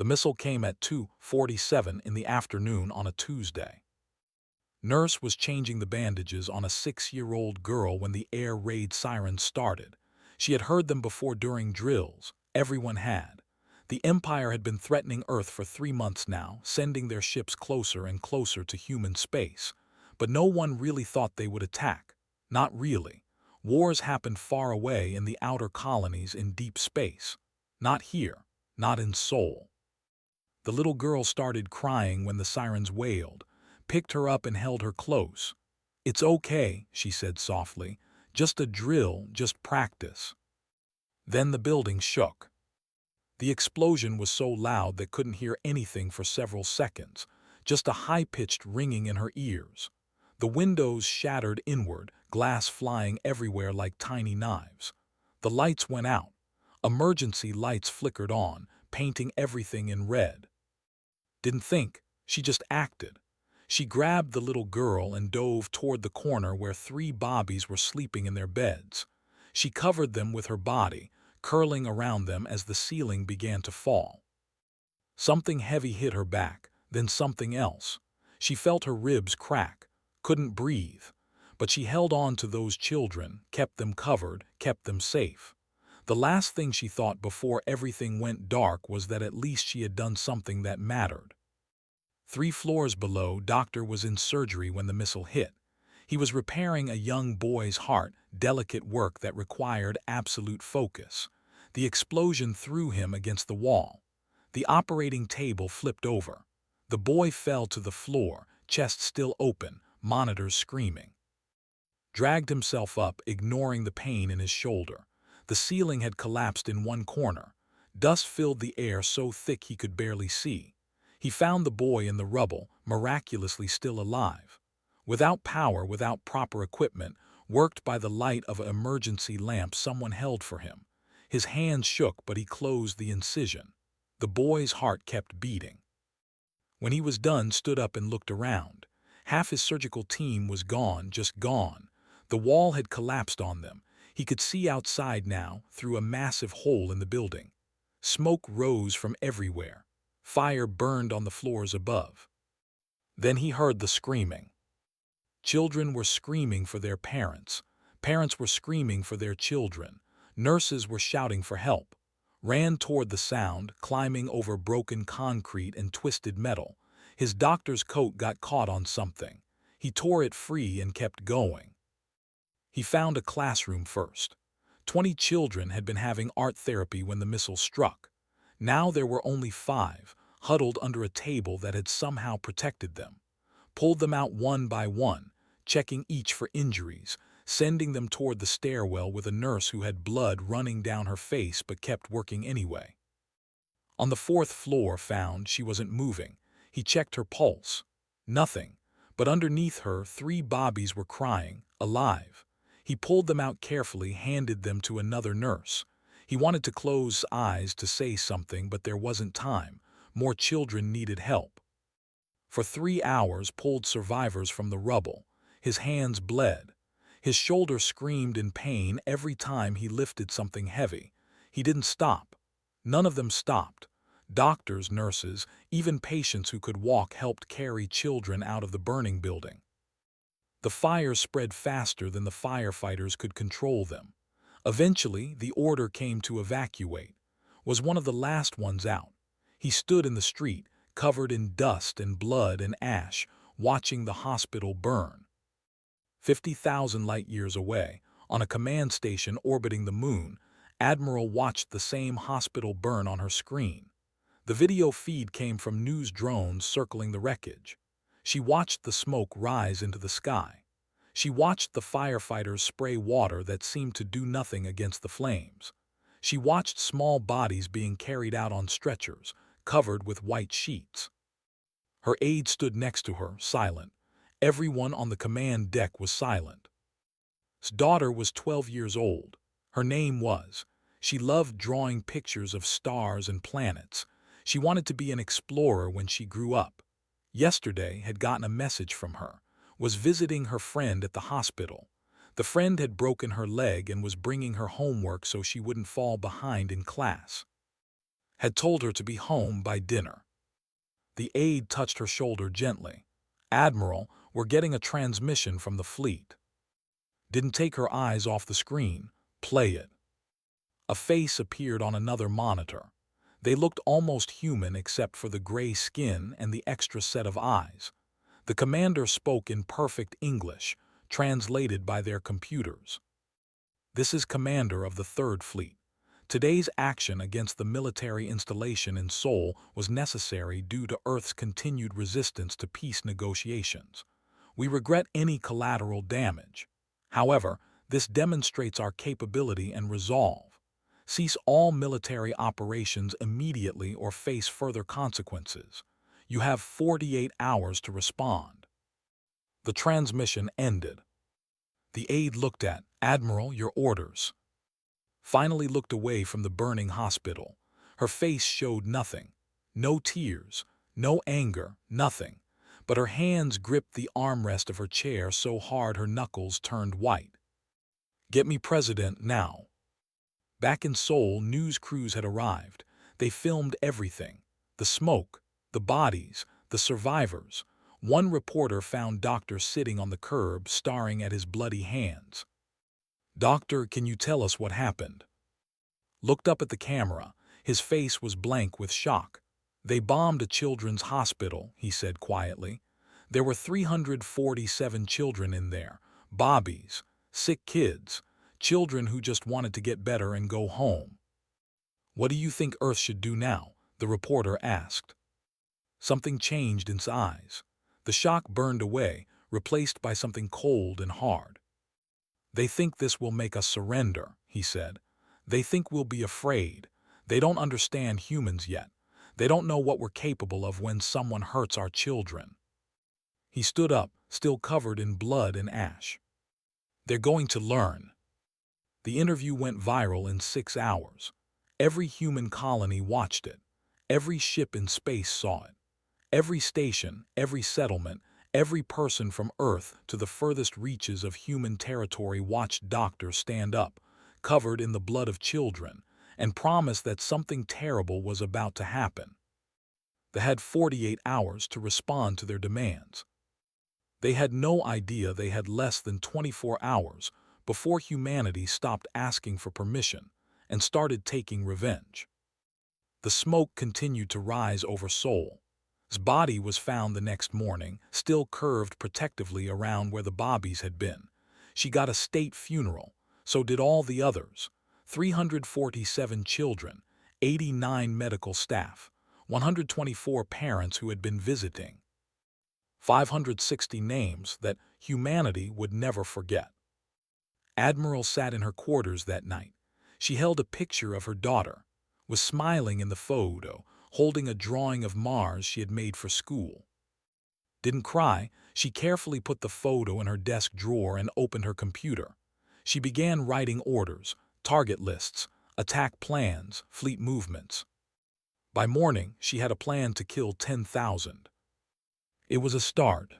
The missile came at 2:47 in the afternoon on a Tuesday. Nurse was changing the bandages on a 6-year-old girl when the air raid sirens started. She had heard them before during drills. Everyone had. The Empire had been threatening Earth for 3 months now, sending their ships closer and closer to human space. But no one really thought they would attack. Not really. Wars happened far away in the outer colonies in deep space. Not here. Not in Seoul. The little girl started crying when the sirens wailed, picked her up and held her close. "It's okay," she said softly. "Just a drill, just practice." Then the building shook. The explosion was so loud they couldn't hear anything for several seconds, just a high-pitched ringing in her ears. The windows shattered inward, glass flying everywhere like tiny knives. The lights went out. Emergency lights flickered on, painting everything in red. Didn't think, she just acted. She grabbed the little girl and dove toward the corner where 3 bobbies were sleeping in their beds. She covered them with her body, curling around them as the ceiling began to fall. Something heavy hit her back, then something else. She felt her ribs crack, couldn't breathe. But she held on to those children, kept them covered, kept them safe. The last thing she thought before everything went dark was that at least she had done something that mattered. 3 floors below, Doctor was in surgery when the missile hit. He was repairing a young boy's heart, delicate work that required absolute focus. The explosion threw him against the wall. The operating table flipped over. The boy fell to the floor, chest still open, monitors screaming. Dragged himself up, ignoring the pain in his shoulder. The ceiling had collapsed in one corner. Dust filled the air so thick he could barely see. He found the boy in the rubble, miraculously still alive. Without power, without proper equipment, worked by the light of an emergency lamp someone held for him. His hands shook, but he closed the incision. The boy's heart kept beating. When he was done, stood up and looked around. Half his surgical team was gone, just gone. The wall had collapsed on them. He could see outside now, through a massive hole in the building. Smoke rose from everywhere. Fire burned on the floors above. Then he heard the screaming. Children were screaming for their parents. Parents were screaming for their children. Nurses were shouting for help. Ran toward the sound, climbing over broken concrete and twisted metal. His doctor's coat got caught on something. He tore it free and kept going. He found a classroom first. 20 children had been having art therapy when the missile struck. Now there were only 5, huddled under a table that had somehow protected them. Pulled them out one by one, checking each for injuries, sending them toward the stairwell with a nurse who had blood running down her face but kept working anyway. On the 4th floor, found she wasn't moving. He checked her pulse. Nothing. But underneath her, 3 bobbies were crying, alive. He pulled them out carefully, handed them to another nurse. He wanted to close eyes to say something, but there wasn't time. More children needed help. For 3 hours, pulled survivors from the rubble. His hands bled. His shoulder screamed in pain every time he lifted something heavy. He didn't stop. None of them stopped. Doctors, nurses, even patients who could walk helped carry children out of the burning building. The fire spread faster than the firefighters could control them. Eventually, the order came to evacuate. Was one of the last ones out. He stood in the street, covered in dust and blood and ash, watching the hospital burn. 50,000 light-years away, on a command station orbiting the moon, Admiral watched the same hospital burn on her screen. The video feed came from news drones circling the wreckage. She watched the smoke rise into the sky. She watched the firefighters spray water that seemed to do nothing against the flames. She watched small bodies being carried out on stretchers, covered with white sheets. Her aide stood next to her, silent. Everyone on the command deck was silent. His daughter was 12 years old. Her name was. She loved drawing pictures of stars and planets. She wanted to be an explorer when she grew up. Yesterday had gotten a message from her, was visiting her friend at the hospital. The friend had broken her leg and was bringing her homework so she wouldn't fall behind in class. had told her to be home by dinner. The aide touched her shoulder gently. "Admiral, we're getting a transmission from the fleet." Didn't take her eyes off the screen. "Play it." A face appeared on another monitor. They looked almost human except for the gray skin and the extra set of eyes. The commander spoke in perfect English, translated by their computers. "This is Commander of the Third Fleet. Today's action against the military installation in Seoul was necessary due to Earth's continued resistance to peace negotiations. We regret any collateral damage. However, this demonstrates our capability and resolve. Cease all military operations immediately or face further consequences. You have 48 hours to respond." The transmission ended. The aide looked at, "Admiral, your orders." Finally looked away from the burning hospital. Her face showed nothing. No tears, no anger, nothing. But her hands gripped the armrest of her chair so hard her knuckles turned white. "Get me President now." Back in Seoul, news crews had arrived. They filmed everything. The smoke, the bodies, the survivors. One reporter found Doctor sitting on the curb, staring at his bloody hands. "Doctor, can you tell us what happened?" Looked up at the camera. His face was blank with shock. "They bombed a children's hospital," he said quietly. "There were 347 children in there. Bobbies, sick kids, children who just wanted to get better and go home." "What do you think Earth should do now?" the reporter asked. Something changed in his eyes. The shock burned away, replaced by something cold and hard. "They think this will make us surrender," he said. "They think we'll be afraid. They don't understand humans yet. They don't know what we're capable of when someone hurts our children." He stood up, still covered in blood and ash. "They're going to learn." The interview went viral in 6 hours. Every human colony watched it. Every ship in space saw it. Every station, every settlement, every person from Earth to the furthest reaches of human territory watched Doctor stand up, covered in the blood of children, and promise that something terrible was about to happen. They had 48 hours to respond to their demands. They had no idea they had less than 24 hours before humanity stopped asking for permission and started taking revenge. The smoke continued to rise over Seoul. His body was found the next morning, still curved protectively around where the bobbies had been. She got a state funeral, so did all the others. 347 children, 89 medical staff, 124 parents who had been visiting. 560 names that humanity would never forget. Admiral sat in her quarters that night. She held a picture of her daughter, was smiling in the photo, holding a drawing of Mars she had made for school. Didn't cry. She carefully put the photo in her desk drawer and opened her computer. She began writing orders, target lists, attack plans, fleet movements. By morning, she had a plan to kill 10,000. It was a start.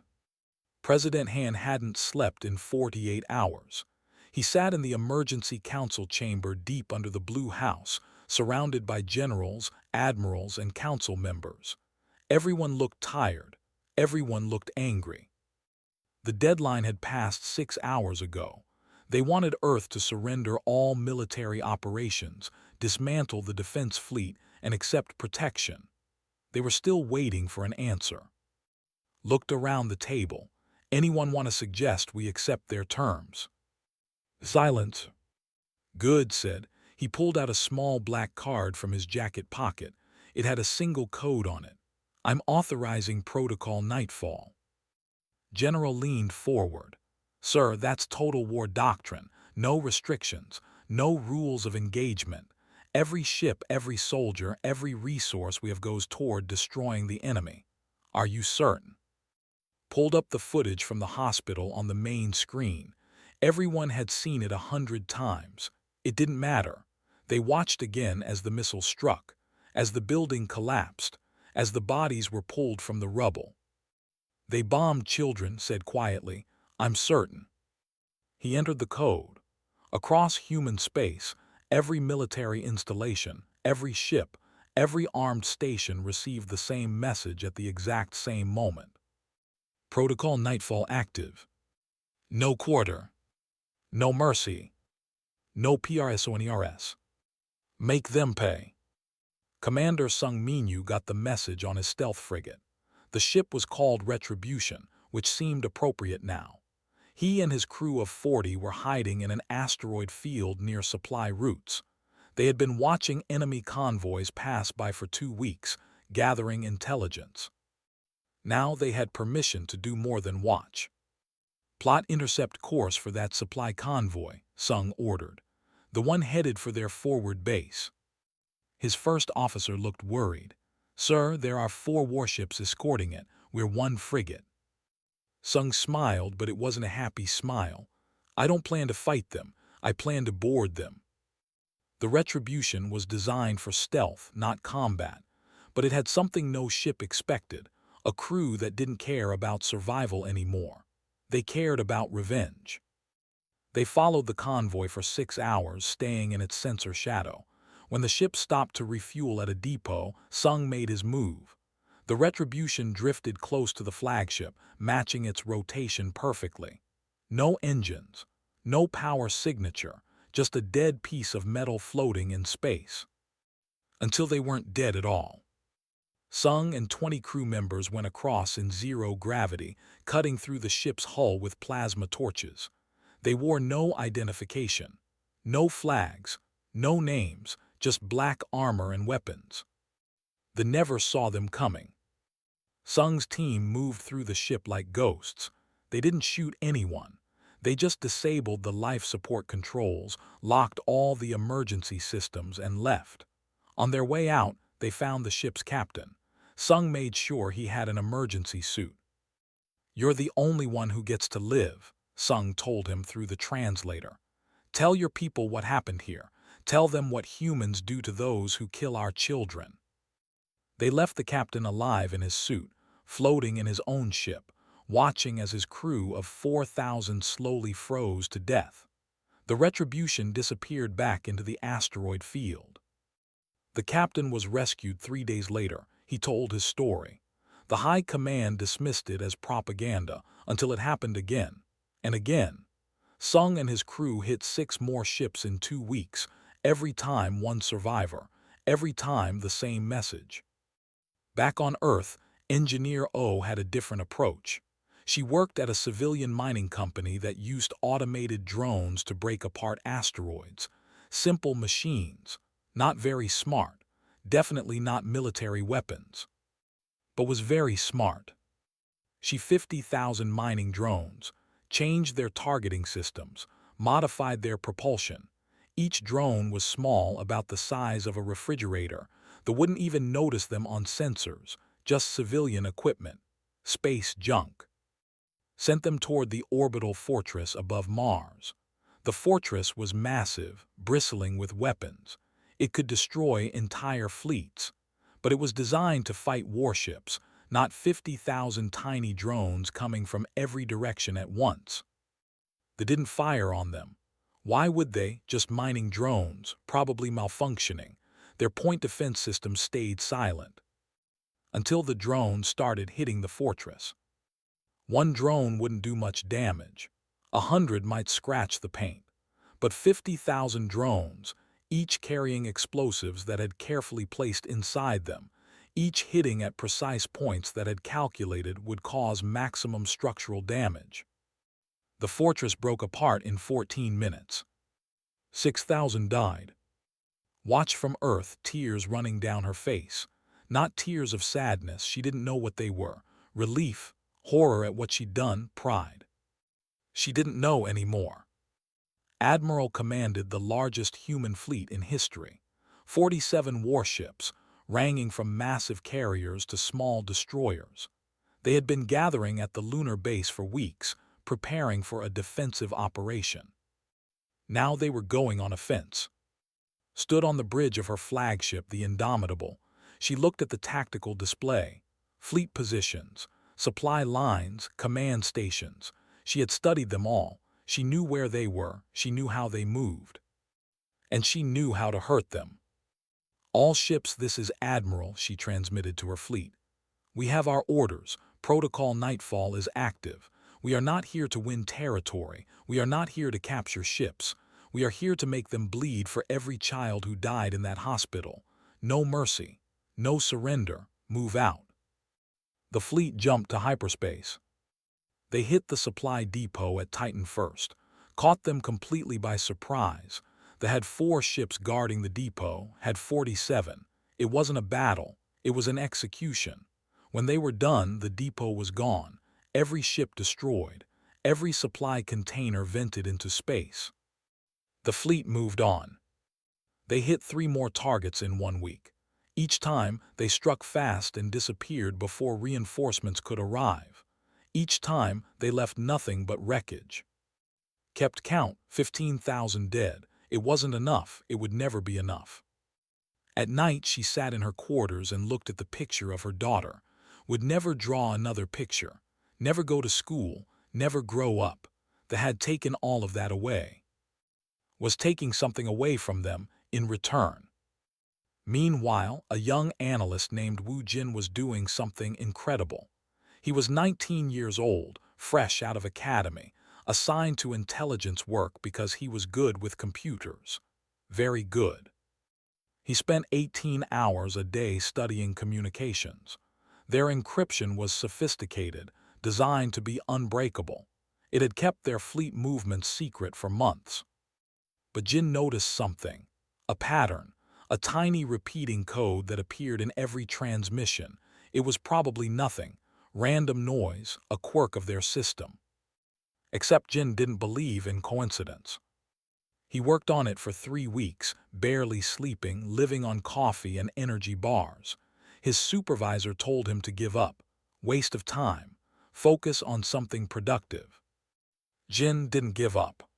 President Han hadn't slept in 48 hours. He sat in the emergency council chamber deep under the Blue House, surrounded by generals, admirals, and council members. Everyone looked tired. Everyone looked angry. The deadline had passed 6 hours ago. They wanted Earth to surrender all military operations, dismantle the defense fleet, and accept protection. They were still waiting for an answer. Looked around the table. "Anyone want to suggest we accept their terms?" Silence. "Good," said. He pulled out a small black card from his jacket pocket. It had a single code on it. "I'm authorizing Protocol Nightfall." General leaned forward. "Sir, that's total war doctrine. No restrictions, no rules of engagement. Every ship, every soldier, every resource we have goes toward destroying the enemy. Are you certain?" Pulled up the footage from the hospital on the main screen. Everyone had seen it 100 times. It didn't matter. They watched again as the missile struck, as the building collapsed, as the bodies were pulled from the rubble. "They bombed children," said quietly. "I'm certain." He entered the code. Across human space, every military installation, every ship, Every armed station received the same message at the exact same moment. Protocol Nightfall active. No quarter. No mercy. No PRSONERS. Make them pay. Commander Sung Minyu got the message on his stealth frigate. The ship was called Retribution, which seemed appropriate now. He and his crew of 40 were hiding in an asteroid field near supply routes. They had been watching enemy convoys pass by for 2 weeks, gathering intelligence. Now they had permission to do more than watch. Plot intercept course for that supply convoy, Sung ordered. The one headed for their forward base. His first officer looked worried. Sir, there are 4 warships escorting it. We're 1 frigate. Sung smiled, but it wasn't a happy smile. I don't plan to fight them. I plan to board them. The Retribution was designed for stealth, not combat, but it had something no ship expected, a crew that didn't care about survival anymore. They cared about revenge. They followed the convoy for 6 hours, staying in its sensor shadow. When the ship stopped to refuel at a depot, Sung made his move. The Retribution drifted close to the flagship, matching its rotation perfectly. No engines, no power signature, just a dead piece of metal floating in space. Until they weren't dead at all. Sung and 20 crew members went across in 0 gravity, cutting through the ship's hull with plasma torches. They wore no identification, no flags, no names, just black armor and weapons. They never saw them coming. Sung's team moved through the ship like ghosts. They didn't shoot anyone. They just disabled the life support controls, locked all the emergency systems, and left. On their way out, they found the ship's captain. Sung made sure he had an emergency suit. You're the only one who gets to live, Sung told him through the translator. Tell your people what happened here. Tell them what humans do to those who kill our children. They left the captain alive in his suit, floating in his own ship, watching as his crew of 4,000 slowly froze to death. The Retribution disappeared back into the asteroid field. The captain was rescued 3 days later. He told his story. The High Command dismissed it as propaganda until it happened again and again. Sung and his crew hit 6 more ships in 2 weeks, every time one survivor, every time the same message. Back on Earth, Engineer O had a different approach. She worked at a civilian mining company that used automated drones to break apart asteroids. Simple machines, not very smart, definitely not military weapons. But was very smart. She 50,000 mining drones, changed their targeting systems, modified their propulsion. Each drone was small, about the size of a refrigerator. They wouldn't even notice them on sensors, just civilian equipment, space junk. Sent them toward the orbital fortress above Mars. The fortress was massive, bristling with weapons. It could destroy entire fleets, but it was designed to fight warships, not 50,000 tiny drones coming from every direction at once. They didn't fire on them. Why would they? Just mining drones, probably malfunctioning. Their point defense system stayed silent. Until the drones started hitting the fortress. One drone wouldn't do much damage. 100 might scratch the paint. But 50,000 drones, each carrying explosives that had carefully placed inside them, each hitting at precise points that had calculated would cause maximum structural damage. The fortress broke apart in 14 minutes. 6,000 died. Watched from Earth, tears running down her face. Not tears of sadness, she didn't know what they were. Relief, horror at what she'd done, pride. She didn't know anymore. Admiral commanded the largest human fleet in history. 47 warships, ranging from massive carriers to small destroyers. They had been gathering at the lunar base for weeks, preparing for a defensive operation. Now they were going on offense. Stood on the bridge of her flagship, the Indomitable. She looked at the tactical display, fleet positions, supply lines, command stations. She had studied them all. She knew where they were, she knew how they moved. And she knew how to hurt them. "All ships, this is Admiral," she transmitted to her fleet. "We have our orders. Protocol Nightfall is active. We are not here to win territory. We are not here to capture ships. We are here to make them bleed for every child who died in that hospital. No mercy. No surrender. Move out." The fleet jumped to hyperspace. They hit the supply depot at Titan first, caught them completely by surprise. They had 4 ships guarding the depot, had 47. It wasn't a battle, it was an execution. When they were done, the depot was gone, every ship destroyed, every supply container vented into space. The fleet moved on. They hit 3 more targets in 1 week. Each time, they struck fast and disappeared before reinforcements could arrive. Each time, they left nothing but wreckage. Kept count, 15,000 dead. It wasn't enough, it would never be enough. At night, she sat in her quarters and looked at the picture of her daughter. Would never draw another picture, never go to school, never grow up. They had taken all of that away. Was taking something away from them in return. Meanwhile, a young analyst named Wu Jin was doing something incredible. He was 19 years old, fresh out of academy, assigned to intelligence work because he was good with computers. Very good. He spent 18 hours a day studying communications. Their encryption was sophisticated, designed to be unbreakable. It had kept their fleet movements secret for months. But Jin noticed something, a pattern, a tiny repeating code that appeared in every transmission. It was probably nothing, random noise, a quirk of their system. Except Jin didn't believe in coincidence. He worked on it for 3 weeks, barely sleeping, living on coffee and energy bars. His supervisor told him to give up. Waste of time. Focus on something productive. Jin didn't give up.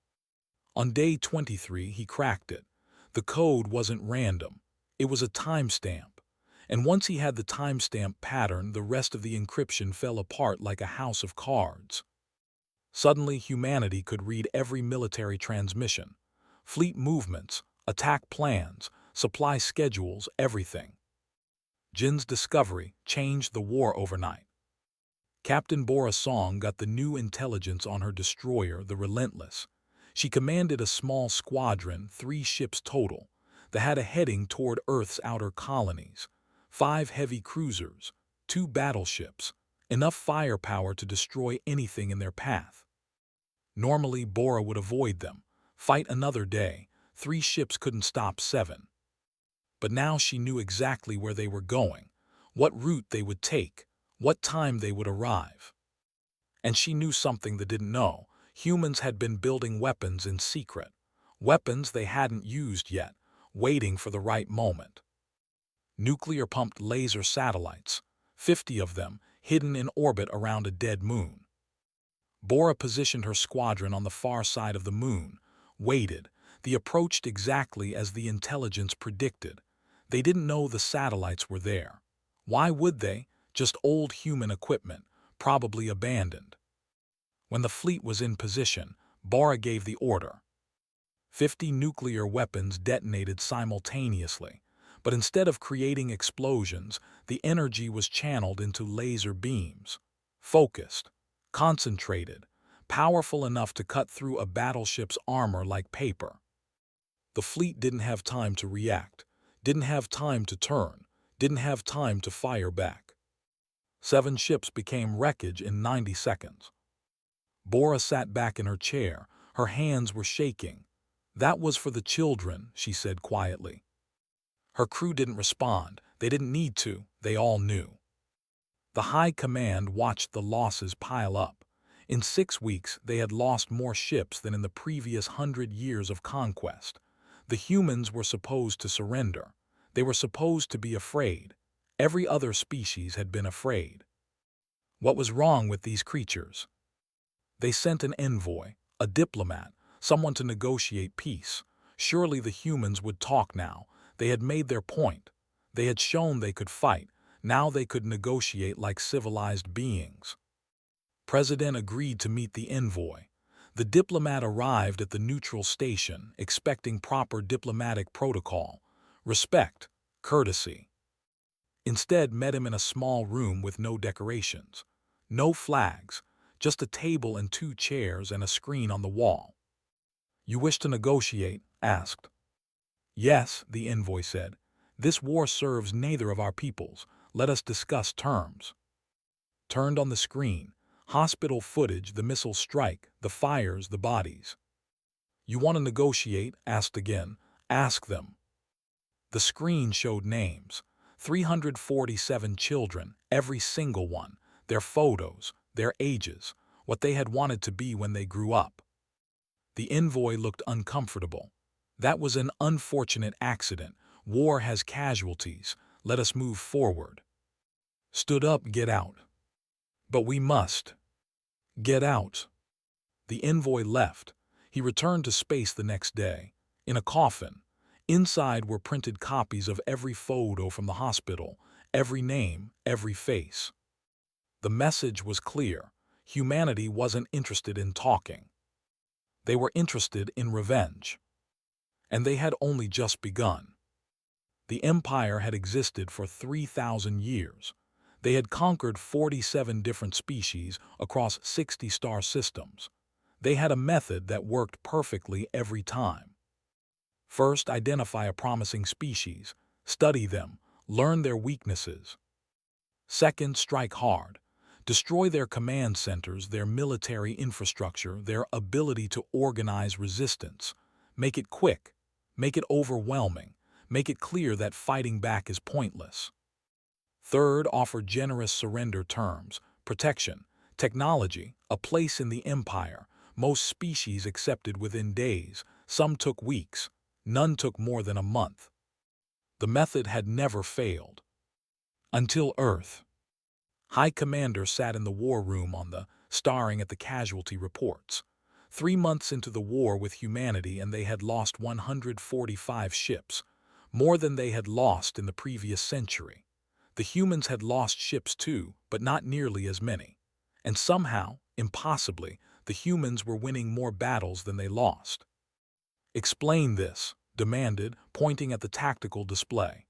On day 23, he cracked it. The code wasn't random. It was a timestamp. And once he had the timestamp pattern, the rest of the encryption fell apart like a house of cards. Suddenly, humanity could read every military transmission. Fleet movements, attack plans, supply schedules, everything. Jin's discovery changed the war overnight. Captain Bora Song got the new intelligence on her destroyer, the Relentless. She commanded a small squadron, 3 ships total, that had a heading toward Earth's outer colonies, 5 heavy cruisers, 2 battleships, enough firepower to destroy anything in their path. Normally, Bora would avoid them, fight another day. 3 ships couldn't stop 7. But now she knew exactly where they were going, what route they would take, what time they would arrive. And she knew something they didn't know. Humans had been building weapons in secret, weapons they hadn't used yet, waiting for the right moment. Nuclear-pumped laser satellites, 50 of them, hidden in orbit around a dead moon. Bora positioned her squadron on the far side of the moon, waited. They approached exactly as the intelligence predicted. They didn't know the satellites were there. Why would they? Just old human equipment, probably abandoned. When the fleet was in position, Bora gave the order. 50 nuclear weapons detonated simultaneously, but instead of creating explosions, the energy was channeled into laser beams. Focused, concentrated, powerful enough to cut through a battleship's armor like paper. The fleet didn't have time to react, didn't have time to turn, didn't have time to fire back. 7 ships became wreckage in 90 seconds. Bora sat back in her chair. Her hands were shaking. "That was for the children," she said quietly. Her crew didn't respond. They didn't need to. They all knew. The high command watched the losses pile up. In 6 weeks, they had lost more ships than in the previous 100 years of conquest. The humans were supposed to surrender. They were supposed to be afraid. Every other species had been afraid. What was wrong with these creatures? They sent an envoy, a diplomat, someone to negotiate peace. Surely the humans would talk now. They had made their point. They had shown they could fight. Now they could negotiate like civilized beings. President agreed to meet the envoy. The diplomat arrived at the neutral station, expecting proper diplomatic protocol. Respect, courtesy. Instead, met him in a small room with no decorations, no flags, just a table and 2 chairs and a screen on the wall. "You wish to negotiate?" asked. "Yes," the envoy said. "This war serves neither of our peoples. Let us discuss terms." Turned on the screen. Hospital footage, the missile strike, the fires, the bodies. "You want to negotiate?" asked again. "Ask them." The screen showed names. 347 children, every single one, their photos, their ages, what they had wanted to be when they grew up. The envoy looked uncomfortable. "That was an unfortunate accident. War has casualties. Let us move forward." "Stood up, get out." "But we must." "Get out." The envoy left. He returned to space the next day, in a coffin. Inside were printed copies of every photo from the hospital, every name, every face. The message was clear. Humanity wasn't interested in talking. They were interested in revenge. And they had only just begun. The Empire had existed for 3,000 years. They had conquered 47 different species across 60 star systems. They had a method that worked perfectly every time. First, identify a promising species, study them, learn their weaknesses. Second, strike hard. Destroy their command centers, their military infrastructure, their ability to organize resistance. Make it quick. Make it overwhelming. Make it clear that fighting back is pointless. Third, offer generous surrender terms, protection, technology, a place in the Empire. Most species accepted within days, some took weeks, none took more than a month. The method had never failed. Until Earth. High Commander sat in the war room staring at the casualty reports. 3 months into the war with humanity and they had lost 145 ships, more than they had lost in the previous century. The humans had lost ships too, but not nearly as many. And somehow, impossibly, the humans were winning more battles than they lost. "Explain this," demanded, pointing at the tactical display.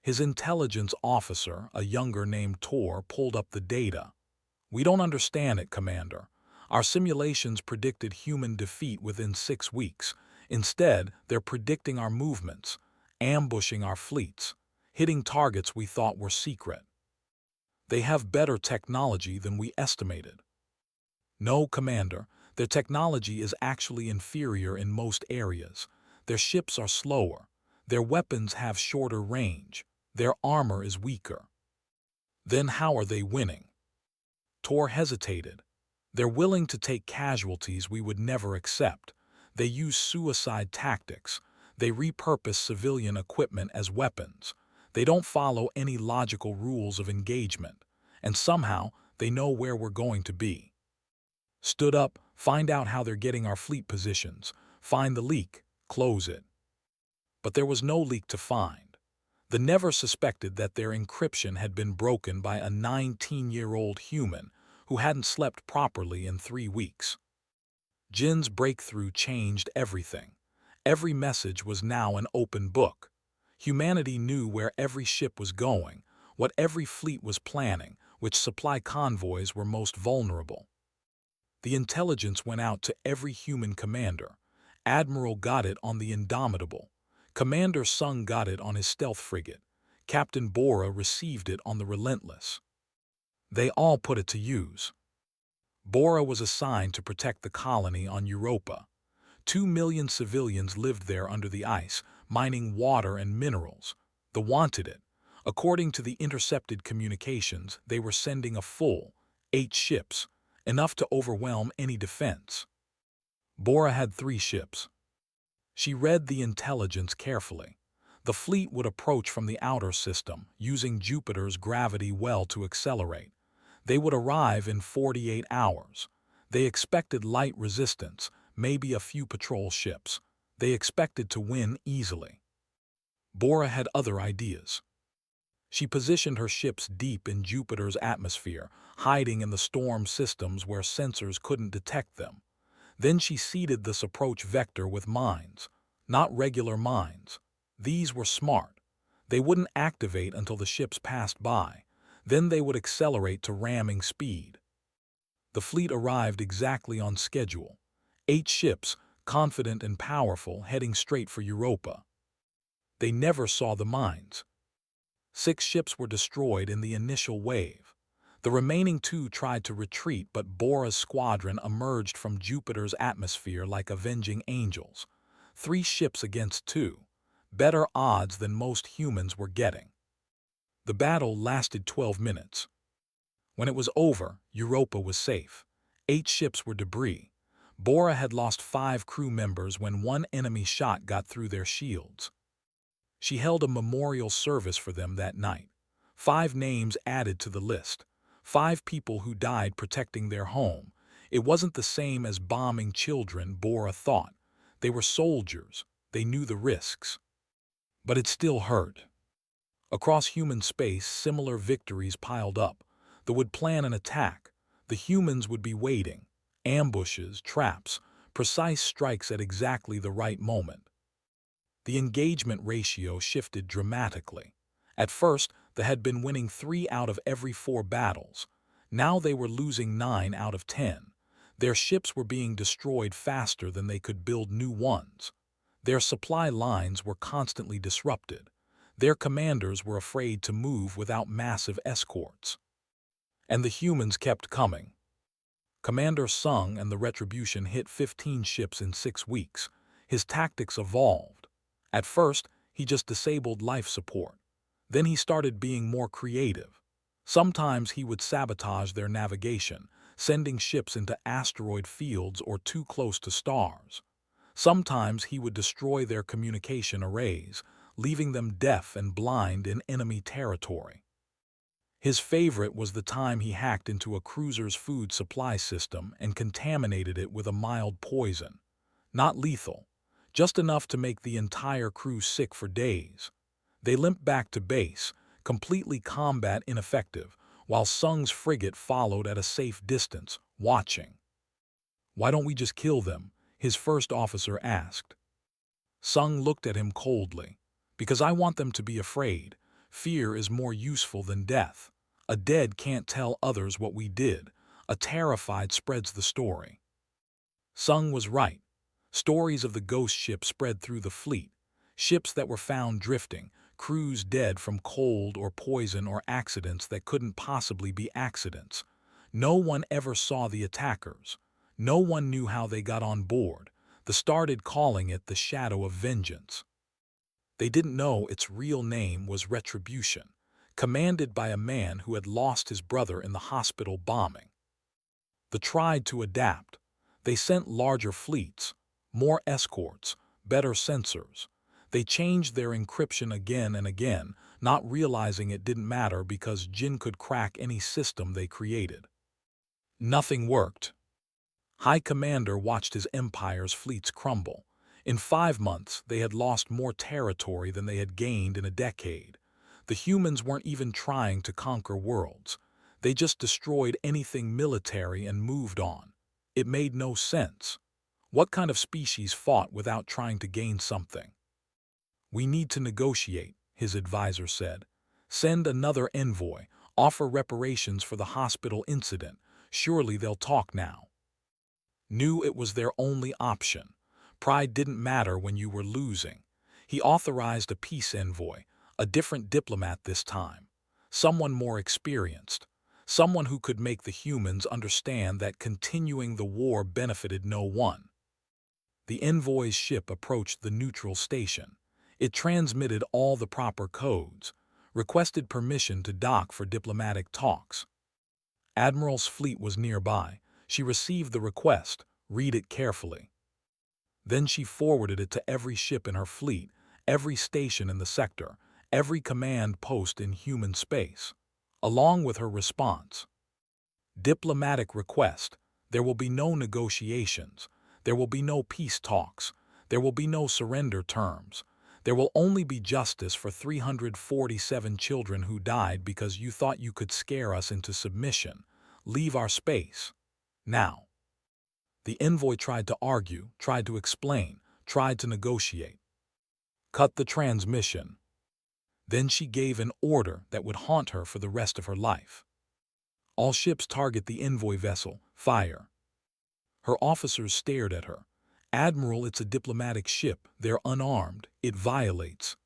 His intelligence officer, a younger named Tor, pulled up the data. "We don't understand it, Commander. Our simulations predicted human defeat within 6 weeks. Instead, they're predicting our movements, ambushing our fleets, hitting targets we thought were secret. They have better technology than we estimated." "No, Commander, their technology is actually inferior in most areas. Their ships are slower. Their weapons have shorter range. Their armor is weaker." "Then how are they winning?" Tor hesitated. "They're willing to take casualties we would never accept. They use suicide tactics. They repurpose civilian equipment as weapons. They don't follow any logical rules of engagement. And somehow, they know where we're going to be." "Stood up, find out how they're getting our fleet positions. Find the leak, close it." But there was no leak to find. The Never suspected that their encryption had been broken by a 19-year-old human who hadn't slept properly in 3 weeks. Jin's breakthrough changed everything. Every message was now an open book. Humanity knew where every ship was going, what every fleet was planning, which supply convoys were most vulnerable. The intelligence went out to every human commander. Admiral got it on the Indomitable. Commander Sung got it on his stealth frigate. Captain Bora received it on the Relentless. They all put it to use. Bora was assigned to protect the colony on Europa. 2 million civilians lived there under the ice, mining water and minerals. The wanted it. According to the intercepted communications, they were sending a full 8 ships, enough to overwhelm any defense. Bora had 3 ships. She read the intelligence carefully. The fleet would approach from the outer system, using Jupiter's gravity well to accelerate. They would arrive in 48 hours. They expected light resistance, maybe a few patrol ships. They expected to win easily. Bora had other ideas. She positioned her ships deep in Jupiter's atmosphere, hiding in the storm systems where sensors couldn't detect them. Then she seeded this approach vector with mines. Not regular mines. These were smart. They wouldn't activate until the ships passed by. Then they would accelerate to ramming speed. The fleet arrived exactly on schedule. 8 ships, confident and powerful, heading straight for Europa. They never saw the mines. 6 ships were destroyed in the initial wave. The remaining 2 tried to retreat, but Bora's squadron emerged from Jupiter's atmosphere like avenging angels. 3 ships against 2. Better odds than most humans were getting. The battle lasted 12 minutes. When it was over, Europa was safe. 8 ships were debris. Bora had lost 5 crew members when one enemy shot got through their shields. She held a memorial service for them that night. 5 names added to the list. 5 people who died protecting their home. It wasn't the same as bombing children, Bora thought. They were soldiers. They knew the risks. But it still hurt. Across human space, similar victories piled up. They would plan an attack. The humans would be waiting. Ambushes, traps, precise strikes at exactly the right moment. The engagement ratio shifted dramatically. At first, they had been winning 3 out of every 4 battles. Now they were losing 9 out of 10. Their ships were being destroyed faster than they could build new ones. Their supply lines were constantly disrupted. Their commanders were afraid to move without massive escorts. And the humans kept coming. Commander Sung and the Retribution hit 15 ships in 6 weeks. His tactics evolved. At first, he just disabled life support. Then he started being more creative. Sometimes he would sabotage their navigation, sending ships into asteroid fields or too close to stars. Sometimes he would destroy their communication arrays, leaving them deaf and blind in enemy territory. His favorite was the time he hacked into a cruiser's food supply system and contaminated it with a mild poison. Not lethal, just enough to make the entire crew sick for days. They limped back to base, completely combat ineffective, while Sung's frigate followed at a safe distance, watching. "Why don't we just kill them?" his first officer asked. Sung looked at him coldly. "Because I want them to be afraid. Fear is more useful than death. A dead can't tell others what we did. A terrified spreads the story." Sung was right. Stories of the ghost ship spread through the fleet. Ships that were found drifting, crews dead from cold or poison or accidents that couldn't possibly be accidents. No one ever saw the attackers. No one knew how they got on board. They started calling it the Shadow of Vengeance. They didn't know its real name was Retribution, commanded by a man who had lost his brother in the hospital bombing. They tried to adapt. They sent larger fleets, more escorts, better sensors. They changed their encryption again and again, not realizing it didn't matter because Jin could crack any system they created. Nothing worked. High Commander watched his empire's fleets crumble. In 5 months, they had lost more territory than they had gained in a decade. The humans weren't even trying to conquer worlds. They just destroyed anything military and moved on. It made no sense. What kind of species fought without trying to gain something? "We need to negotiate," his advisor said. "Send another envoy. Offer reparations for the hospital incident. Surely they'll talk now." Knew it was their only option. Pride didn't matter when you were losing. He authorized a peace envoy, a different diplomat this time. Someone more experienced. Someone who could make the humans understand that continuing the war benefited no one. The envoy's ship approached the neutral station. It transmitted all the proper codes, requested permission to dock for diplomatic talks. Admiral's fleet was nearby. She received the request. Read it carefully. Then she forwarded it to every ship in her fleet, every station in the sector, every command post in human space, along with her response. Diplomatic request. There will be no negotiations. There will be no peace talks. There will be no surrender terms. There will only be justice for 347 children who died because you thought you could scare us into submission. Leave our space. Now. The envoy tried to argue, tried to explain, tried to negotiate. Cut the transmission. Then she gave an order that would haunt her for the rest of her life. All ships target the envoy vessel, fire. Her officers stared at her. Admiral, it's a diplomatic ship. They're unarmed. It violates.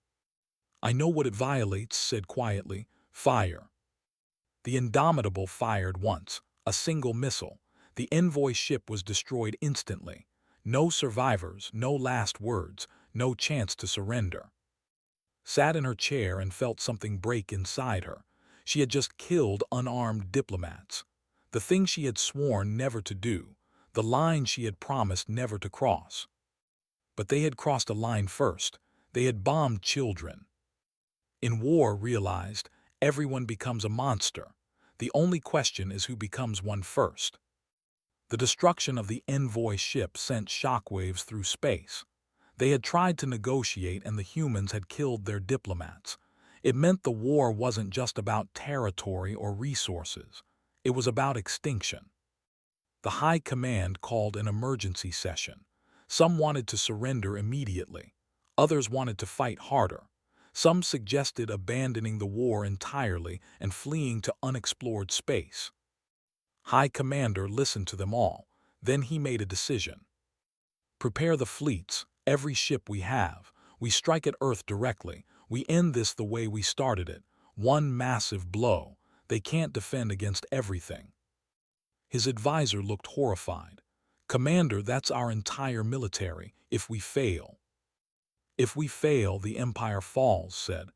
I know what it violates, said quietly. Fire. The Indomitable fired once, a single missile. The envoy ship was destroyed instantly. No survivors, no last words, no chance to surrender. Sat in her chair and felt something break inside her. She had just killed unarmed diplomats. The thing she had sworn never to do, the line she had promised never to cross. But they had crossed a line first. They had bombed children. In war, realized, everyone becomes a monster. The only question is who becomes one first. The destruction of the envoy ship sent shockwaves through space. They had tried to negotiate and the humans had killed their diplomats. It meant the war wasn't just about territory or resources. It was about extinction. The High Command called an emergency session. Some wanted to surrender immediately. Others wanted to fight harder. Some suggested abandoning the war entirely and fleeing to unexplored space. High Commander listened to them all. Then he made a decision. Prepare the fleets, every ship we have. We strike at Earth directly. We end this the way we started it. One massive blow. They can't defend against everything. His advisor looked horrified. Commander, that's our entire military, if we fail. If we fail, the Empire falls, said.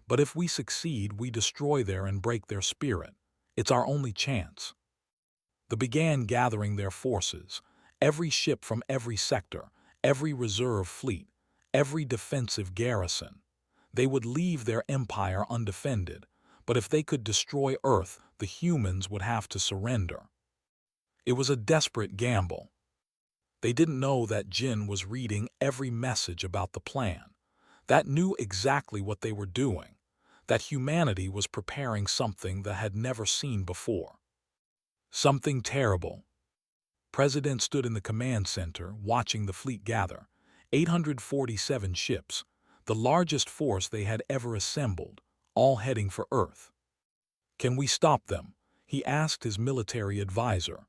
But if we succeed, we destroy their and break their spirit. It's our only chance. They began gathering their forces. Every ship from every sector, every reserve fleet, every defensive garrison. They would leave their empire undefended, but if they could destroy Earth, the humans would have to surrender. It was a desperate gamble. They didn't know that Jin was reading every message about the plan, that knew exactly what they were doing, that humanity was preparing something that had never seen before. Something terrible. President stood in the command center, watching the fleet gather. 847 ships, the largest force they had ever assembled, all heading for Earth. Can we stop them? He asked his military advisor.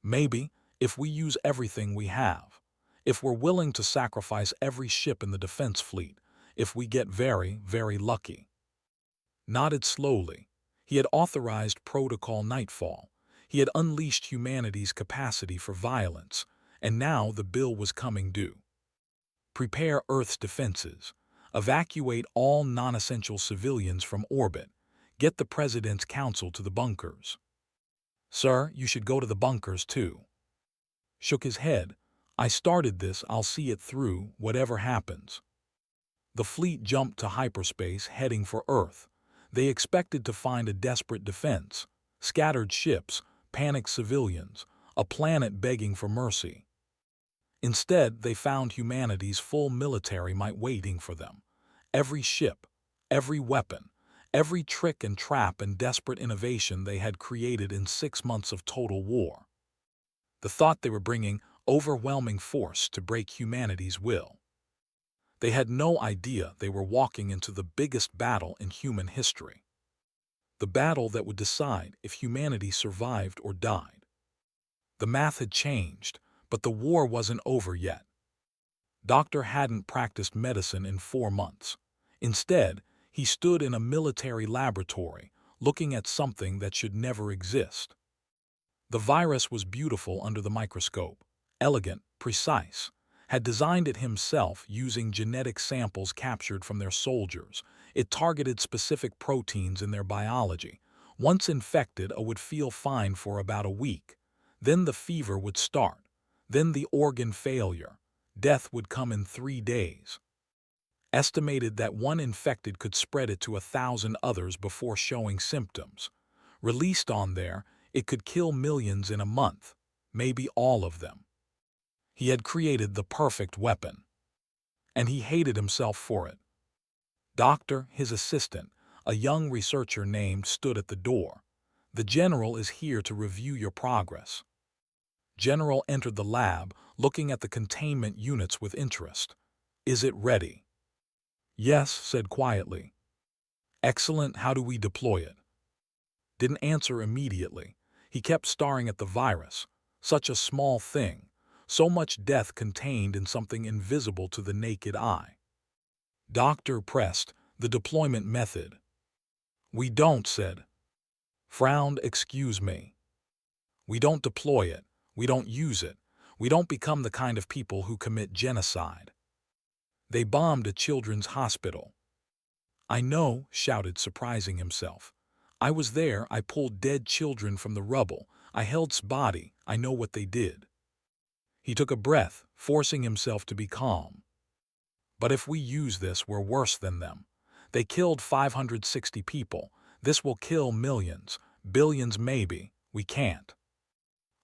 Maybe, if we use everything we have. If we're willing to sacrifice every ship in the defense fleet. If we get very, very lucky. Nodded slowly. He had authorized Protocol Nightfall. He had unleashed humanity's capacity for violence, and now the bill was coming due. Prepare Earth's defenses. Evacuate all non-essential civilians from orbit. Get the President's council to the bunkers. Sir, you should go to the bunkers too. Shook his head. I started this, I'll see it through, whatever happens. The fleet jumped to hyperspace, heading for Earth. They expected to find a desperate defense, scattered ships, panicked civilians, a planet begging for mercy. Instead, they found humanity's full military might waiting for them. Every ship, every weapon, every trick and trap and desperate innovation they had created in 6 months of total war. The thought they were bringing overwhelming force to break humanity's will. They had no idea they were walking into the biggest battle in human history. The battle that would decide if humanity survived or died. The math had changed, but the war wasn't over yet. Doctor hadn't practiced medicine in 4 months. Instead, he stood in a military laboratory, looking at something that should never exist. The virus was beautiful under the microscope, elegant, precise, had designed it himself using genetic samples captured from their soldiers. It targeted specific proteins in their biology. Once infected, it would feel fine for about a week. Then the fever would start. Then the organ failure. Death would come in 3 days. Estimated that one infected could spread it to 1,000 others before showing symptoms. Released on there, it could kill millions in a month, maybe all of them. He had created the perfect weapon. And he hated himself for it. Doctor, his assistant, a young researcher named, stood at the door. The general is here to review your progress. General entered the lab, looking at the containment units with interest. Is it ready? Yes, said quietly. Excellent, how do we deploy it? Didn't answer immediately. He kept staring at the virus. Such a small thing. So much death contained in something invisible to the naked eye. Doctor pressed, the deployment method. We don't, said. Frowned, excuse me. We don't deploy it. We don't use it. We don't become the kind of people who commit genocide. They bombed a children's hospital. I know, shouted, surprising himself. I was there, I pulled dead children from the rubble. I held body, I know what they did. He took a breath, forcing himself to be calm. But if we use this, we're worse than them. They killed 560 people. This will kill millions, billions maybe. We can't.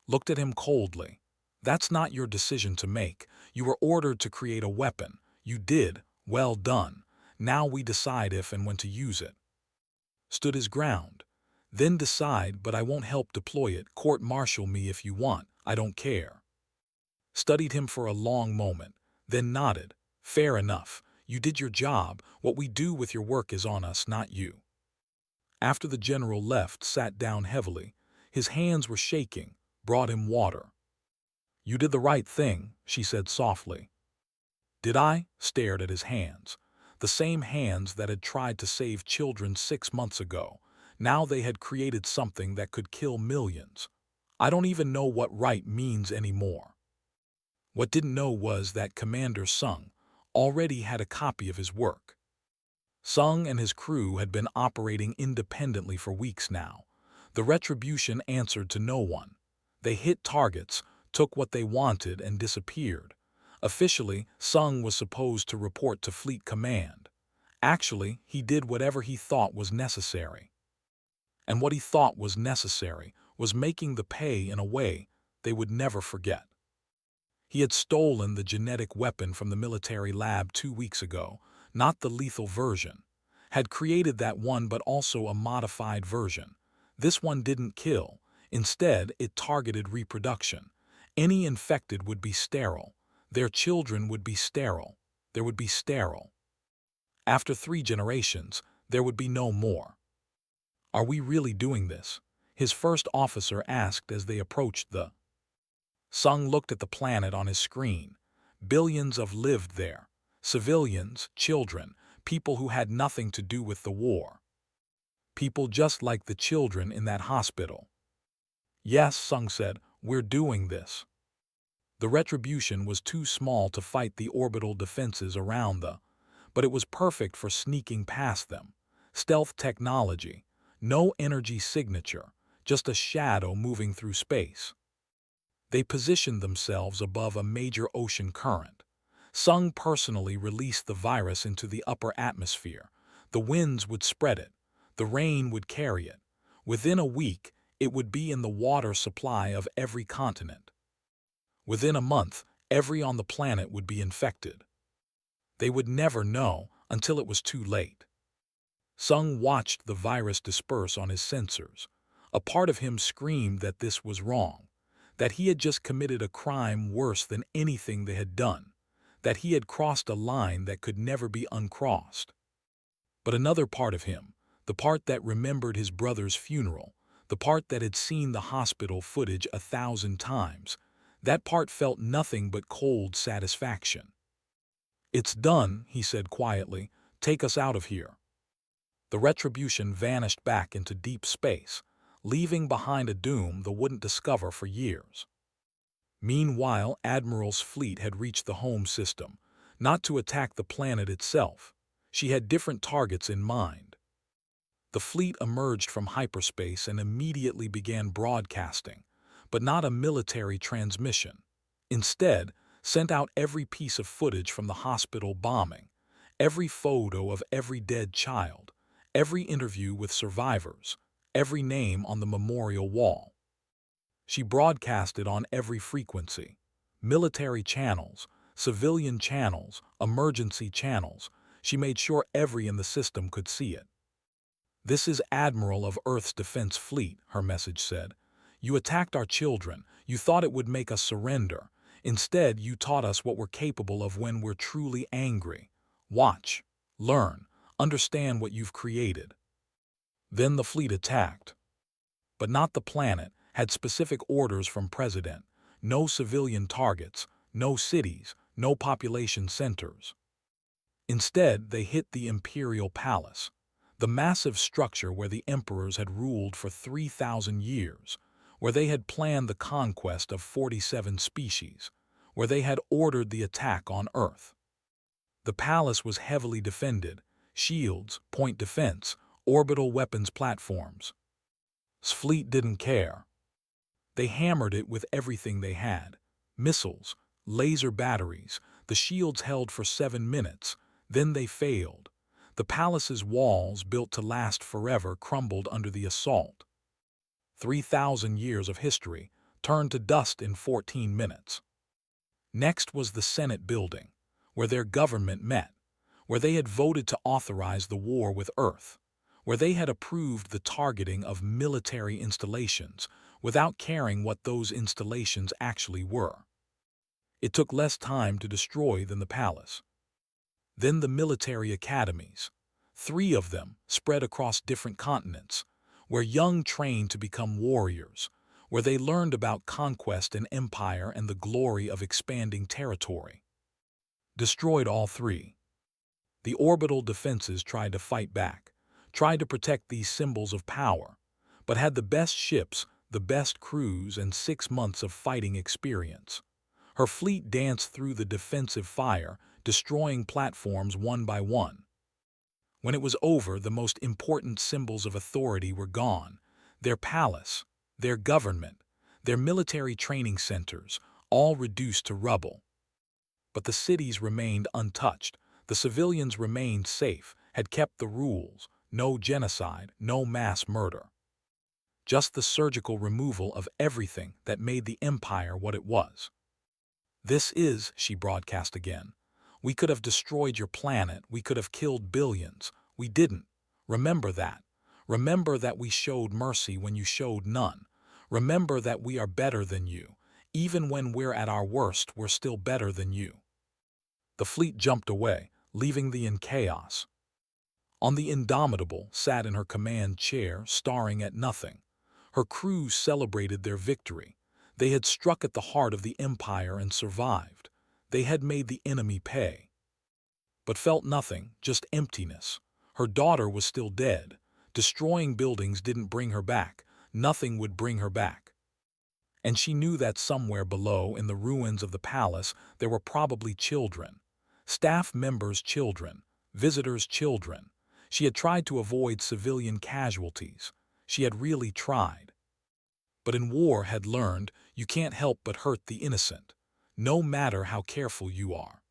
Looked at him coldly. That's not your decision to make. You were ordered to create a weapon. You did. Well done. Now we decide if and when to use it. Stood his ground. Then decide, but I won't help deploy it. Court-martial me if you want. I don't care. Studied him for a long moment, then nodded. Fair enough. You did your job. What we do with your work is on us, not you. After the general left, sat down heavily. His hands were shaking. Brought him water. You did the right thing, she said softly. Did I? Stared at his hands. The same hands that had tried to save children 6 months ago. Now they had created something that could kill millions. I don't even know what right means anymore. What didn't know was that Commander Sung already had a copy of his work. Sung and his crew had been operating independently for weeks now. The Retribution answered to no one. They hit targets, took what they wanted, and disappeared. Officially, Sung was supposed to report to Fleet Command. Actually, he did whatever he thought was necessary. And what he thought was necessary was making the pay in a way they would never forget. He had stolen the genetic weapon from the military lab 2 weeks ago, not the lethal version. Had created that one, but also a modified version. This one didn't kill. Instead, it targeted reproduction. Any infected would be sterile. Their children would be sterile. There would be sterile. After 3 generations, there would be no more. Are we really doing this? His first officer asked as they approached the. Sung looked at the planet on his screen. Billions of lived there. Civilians, children, people who had nothing to do with the war. People just like the children in that hospital. Yes, Sung said, we're doing this. The Retribution was too small to fight the orbital defenses around the, but it was perfect for sneaking past them. Stealth technology, no energy signature, just a shadow moving through space. They positioned themselves above a major ocean current. Sung personally released the virus into the upper atmosphere. The winds would spread it. The rain would carry it. Within a week, it would be in the water supply of every continent. Within a month, every on the planet would be infected. They would never know until it was too late. Sung watched the virus disperse on his sensors. A part of him screamed that this was wrong, that he had just committed a crime worse than anything they had done, that he had crossed a line that could never be uncrossed. But another part of him, the part that remembered his brother's funeral, the part that had seen the hospital footage 1,000 times, that part felt nothing but cold satisfaction. It's done, he said quietly. Take us out of here. The Retribution vanished back into deep space, leaving behind a doom they wouldn't discover for years. Meanwhile, Admiral's fleet had reached the home system, not to attack the planet itself. She had different targets in mind. The fleet emerged from hyperspace and immediately began broadcasting, but not a military transmission. Instead, sent out every piece of footage from the hospital bombing, every photo of every dead child, every interview with survivors, every name on the memorial wall. She broadcasted on every frequency: military channels, civilian channels, emergency channels. She made sure every in the system could see it. This is Admiral of Earth's Defense Fleet, her message said. You attacked our children. You thought it would make us surrender. Instead, you taught us what we're capable of when we're truly angry. Watch. Learn. Understand what you've created." Then the fleet attacked. But not the planet, had specific orders from President. No civilian targets, no cities, no population centers. Instead, they hit the Imperial Palace, the massive structure where the emperors had ruled for 3,000 years, where they had planned the conquest of 47 species, where they had ordered the attack on Earth. The palace was heavily defended, shields, point defense, orbital weapons platforms. Fleet didn't care. They hammered it with everything they had. Missiles, laser batteries, the shields held for 7 minutes, then they failed. The palace's walls, built to last forever, crumbled under the assault. 3,000 years of history turned to dust in 14 minutes. Next was the Senate building, where their government met, where they had voted to authorize the war with Earth, where they had approved the targeting of military installations without caring what those installations actually were. It took less time to destroy than the palace. Then the military academies, 3 of them spread across different continents, where young trained to become warriors, where they learned about conquest and empire and the glory of expanding territory. Destroyed all 3. The orbital defenses tried to fight back, tried to protect these symbols of power, but had the best ships, the best crews, and 6 months of fighting experience. Her fleet danced through the defensive fire, destroying platforms one by one. When it was over, the most important symbols of authority were gone. Their palace, their government, their military training centers, all reduced to rubble. But the cities remained untouched. The civilians remained safe, had kept the rules. No genocide, no mass murder. Just the surgical removal of everything that made the empire what it was. "This is," she broadcast again. "We could have destroyed your planet, we could have killed billions. We didn't. Remember that. Remember that we showed mercy when you showed none. Remember that we are better than you. Even when we're at our worst, we're still better than you." The fleet jumped away, leaving them in chaos. On the Indomitable sat in her command chair, staring at nothing. Her crew celebrated their victory. They had struck at the heart of the empire and survived. They had made the enemy pay. But felt nothing, just emptiness. Her daughter was still dead. Destroying buildings didn't bring her back. Nothing would bring her back. And she knew that somewhere below, in the ruins of the palace, there were probably children. Staff members' children. Visitors' children. She had tried to avoid civilian casualties. She had really tried. But in war had learned, you can't help but hurt the innocent, no matter how careful you are.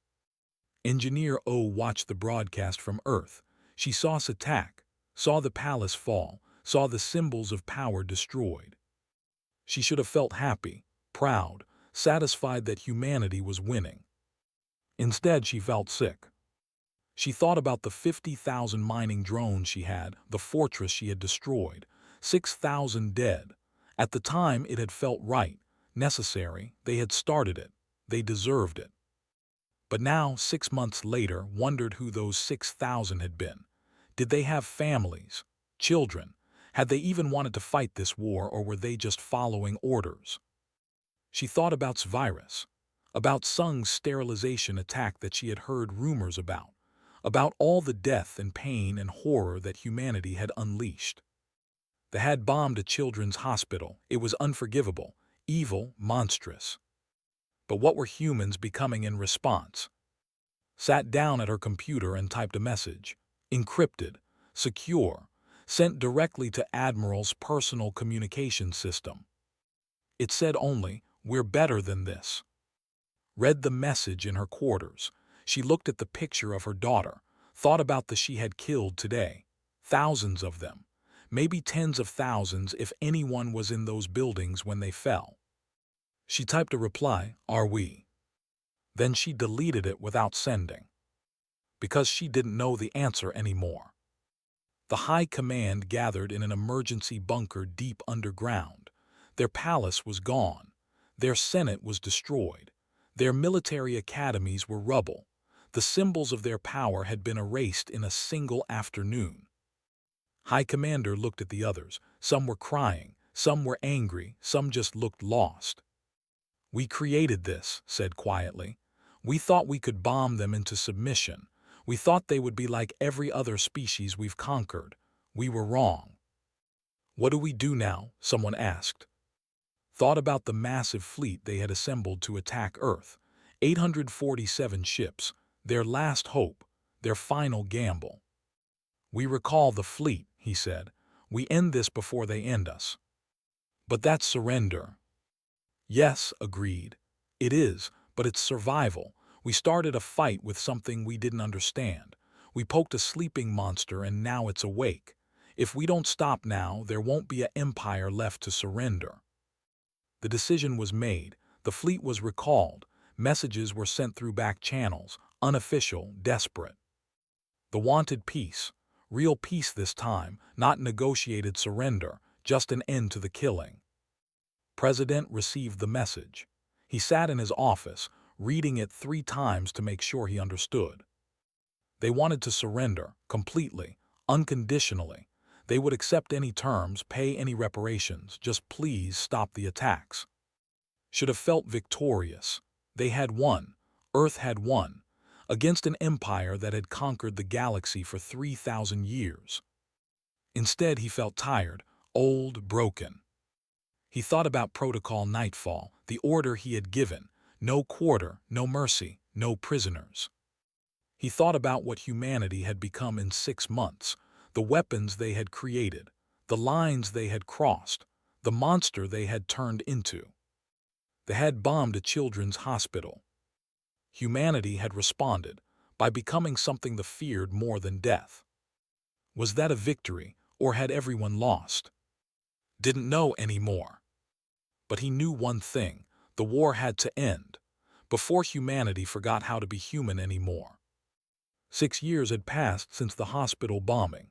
Engineer O watched the broadcast from Earth. She saw us attack, saw the palace fall, saw the symbols of power destroyed. She should have felt happy, proud, satisfied that humanity was winning. Instead, she felt sick. She thought about the 50,000 mining drones she had, the fortress she had destroyed, 6,000 dead. At the time, it had felt right, necessary. They had started it. They deserved it. But now, 6 months later, wondered who those 6,000 had been. Did they have families, children? Had they even wanted to fight this war, or were they just following orders? She thought about virus, about Sung's sterilization attack that she had heard rumors about all the death and pain and horror that humanity had unleashed. They had bombed a children's hospital. It was unforgivable, evil, monstrous. But what were humans becoming in response? Sat down at her computer and typed a message. Encrypted, secure, sent directly to Admiral's personal communication system. It said only, "We're better than this." Read the message in her quarters. She looked at the picture of her daughter, thought about the she had killed today. Thousands of them. Maybe tens of thousands if anyone was in those buildings when they fell. She typed a reply, "Are we?" Then she deleted it without sending. Because she didn't know the answer anymore. The High Command gathered in an emergency bunker deep underground. Their palace was gone. Their Senate was destroyed. Their military academies were rubble. The symbols of their power had been erased in a single afternoon. High Commander looked at the others. Some were crying, some were angry, some just looked lost. "We created this," said quietly. "We thought we could bomb them into submission. We thought they would be like every other species we've conquered. We were wrong." "What do we do now?" someone asked. Thought about the massive fleet they had assembled to attack Earth. 847 ships, their last hope, their final gamble. "We recall the fleet," he said. "We end this before they end us." "But that's surrender." "Yes," agreed. "It is, but it's survival. We started a fight with something we didn't understand. We poked a sleeping monster and now it's awake. If we don't stop now, there won't be an empire left to surrender." The decision was made. The fleet was recalled. Messages were sent through back channels, unofficial, desperate. The wanted peace. Real peace this time, not negotiated surrender, just an end to the killing. President received the message. He sat in his office, reading it 3 times to make sure he understood. They wanted to surrender, completely, unconditionally. They would accept any terms, pay any reparations, just please stop the attacks. Should have felt victorious. They had won. Earth had won. Against an empire that had conquered the galaxy for 3,000 years. Instead, he felt tired, old, broken. He thought about Protocol Nightfall, the order he had given. No quarter, no mercy, no prisoners. He thought about what humanity had become in 6 months, the weapons they had created, the lines they had crossed, the monster they had turned into. They had bombed a children's hospital. Humanity had responded by becoming something they feared more than death. Was that a victory, or had everyone lost? Didn't know anymore. But he knew one thing: the war had to end, before humanity forgot how to be human anymore. 6 years had passed since the hospital bombing.